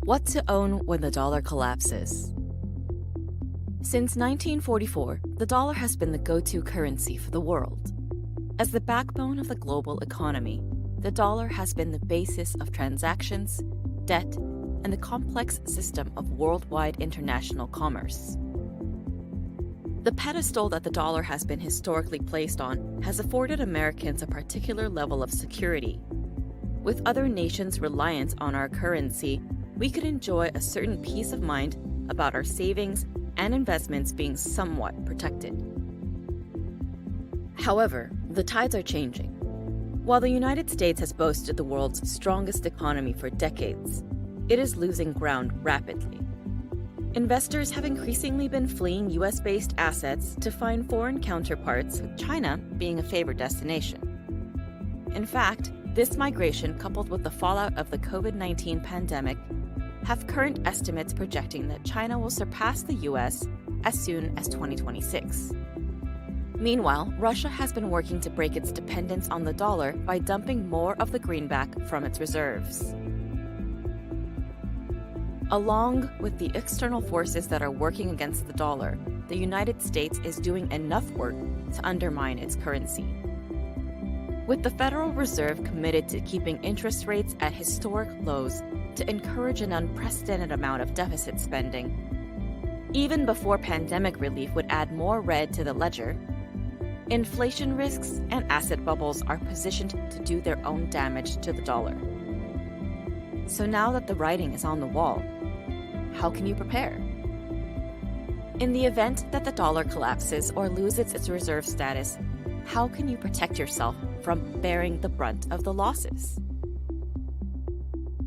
What to own when the dollar collapses. Since 1944, the dollar has been the go-to currency for the world. As the backbone of the global economy, the dollar has been the basis of transactions, debt, and the complex system of worldwide international commerce. The pedestal that the dollar has been historically placed on has afforded Americans a particular level of security. With other nations' reliance on our currency, we could enjoy a certain peace of mind about our savings and investments being somewhat protected. However, the tides are changing. While the United States has boasted the world's strongest economy for decades, it is losing ground rapidly. Investors have increasingly been fleeing US-based assets to find foreign counterparts, with China being a favored destination. In fact, this migration, coupled with the fallout of the COVID-19 pandemic, have current estimates projecting that China will surpass the US as soon as 2026. Meanwhile, Russia has been working to break its dependence on the dollar by dumping more of the greenback from its reserves. Along with the external forces that are working against the dollar, the United States is doing enough work to undermine its currency. With the Federal Reserve committed to keeping interest rates at historic lows to encourage an unprecedented amount of deficit spending, even before pandemic relief would add more red to the ledger, inflation risks and asset bubbles are positioned to do their own damage to the dollar. So now that the writing is on the wall, how can you prepare? In the event that the dollar collapses or loses its reserve status, how can you protect yourself from bearing the brunt of the losses?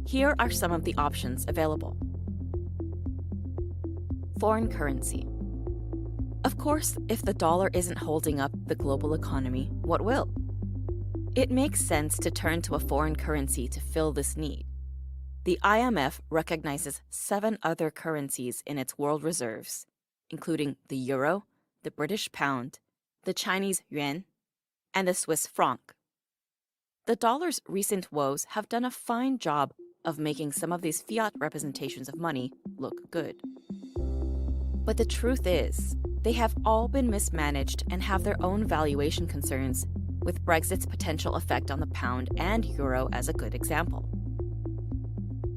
Here are some of the options available. Foreign currency. Of course, if the dollar isn't holding up the global economy, what will? It makes sense to turn to a foreign currency to fill this need. The IMF recognizes 7 other currencies in its world reserves, including the euro, the British pound, the Chinese yuan, and the Swiss franc. The dollar's recent woes have done a fine job of making some of these fiat representations of money look good. But the truth is, they have all been mismanaged and have their own valuation concerns, with Brexit's potential effect on the pound and euro as a good example.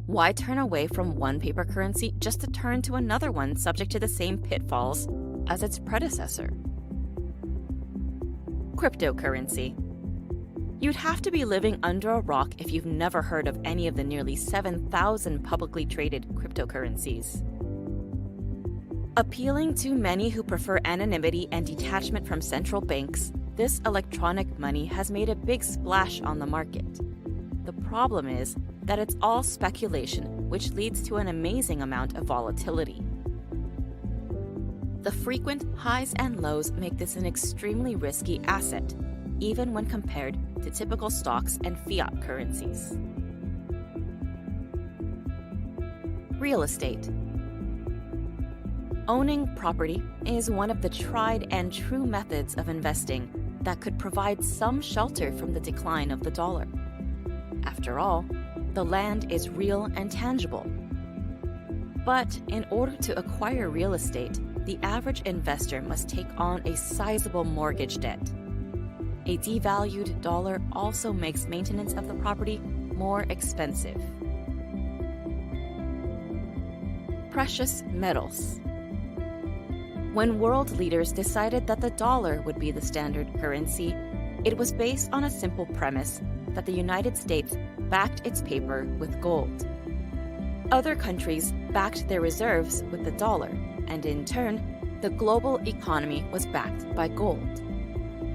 Why turn away from one paper currency just to turn to another one subject to the same pitfalls as its predecessor? Cryptocurrency. You'd have to be living under a rock if you've never heard of any of the nearly 7,000 publicly traded cryptocurrencies. Appealing to many who prefer anonymity and detachment from central banks, this electronic money has made a big splash on the market. The problem is that it's all speculation, which leads to an amazing amount of volatility. The frequent highs and lows make this an extremely risky asset, even when compared to typical stocks and fiat currencies. Real estate. Owning property is one of the tried and true methods of investing that could provide some shelter from the decline of the dollar. After all, the land is real and tangible. But in order to acquire real estate, the average investor must take on a sizable mortgage debt. A devalued dollar also makes maintenance of the property more expensive. Precious metals. When world leaders decided that the dollar would be the standard currency, it was based on a simple premise that the United States backed its paper with gold. Other countries backed their reserves with the dollar, and in turn, the global economy was backed by gold.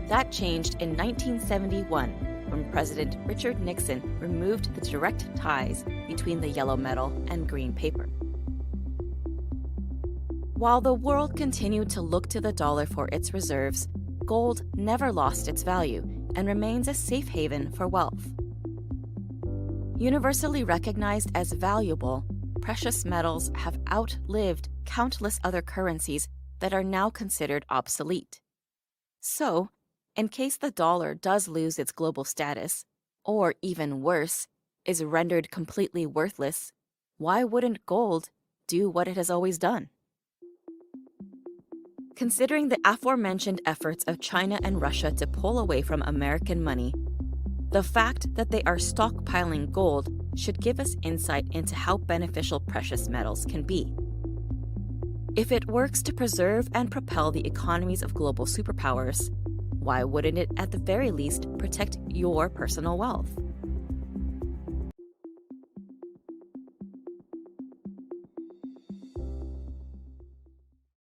That changed in 1971 when President Richard Nixon removed the direct ties between the yellow metal and green paper. While the world continued to look to the dollar for its reserves, gold never lost its value and remains a safe haven for wealth. Universally recognized as valuable, precious metals have outlived countless other currencies that are now considered obsolete. So, in case the dollar does lose its global status, or even worse, is rendered completely worthless, why wouldn't gold do what it has always done? Considering the aforementioned efforts of China and Russia to pull away from American money, the fact that they are stockpiling gold should give us insight into how beneficial precious metals can be. If it works to preserve and propel the economies of global superpowers, why wouldn't it at the very least protect your personal wealth?